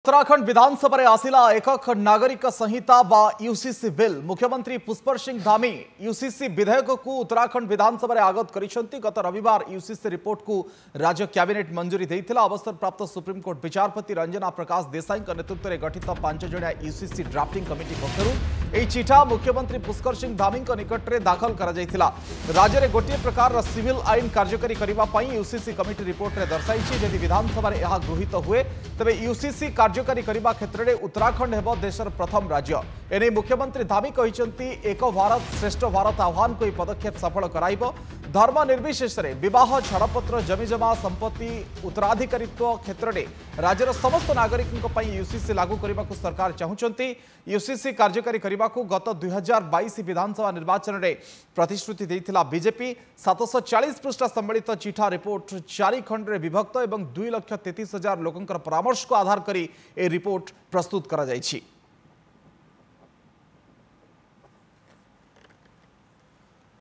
उत्तराखंड विधानसभा आसिला एकक नागरिक संहिता बा यूसीसी बिल मुख्यमंत्री पुष्पर सिंह धामी यूसीसी विधेयक को उत्तराखंड विधानसभा आगत करिसेंती। गत रविवार यूसीसी रिपोर्ट को राज्य कैबिनेट मंजूरी देइथिला। अवसर प्राप्त सुप्रीमकोर्ट विचारपति रंजना प्रकाश देसाई नेतृत्व में गठित 5 जणिया यूसीसी ड्राफ्टिंग कमिटी पक्षरु एही चिठा मुख्यमंत्री पुष्कर सिंह धामी निकट में दाखल करा जायथिला। राज्य में गोटे प्रकार सिविल आईन कार्यकारी करबा पई यूसीसी कमिटी रिपोर्ट में दर्शाई जदि विधानसभा यह गृहीत हुए तेबे यूसीसी कार्यकारी करने क्षेत्र में उत्तराखंड हेब देशर प्रथम राज्य। एने मुख्यमंत्री धामी कहते एक भारत श्रेष्ठ भारत आह्वान को पदक्षेप सफल कराइब। धर्म निर्विशेष विवाह छाड़पत्र जमीजमा संपत्ति उत्तराधिकारित्व क्षेत्र में राज्यर समस्त नागरिकों यूसीसी लागू करने को सरकार चाहते। यूसीसी कार्यकारी करने को गत 2022 विधानसभा निर्वाचन में प्रतिश्रुति देइथिला बीजेपी। 740 पृष्ठ सम्मिलित चिठा रिपोर्ट 4 खंड में विभक्त और 2,33,000 लोकंकर परामर्श को आधार करी ए रिपोर्ट प्रस्तुत करा जायछि।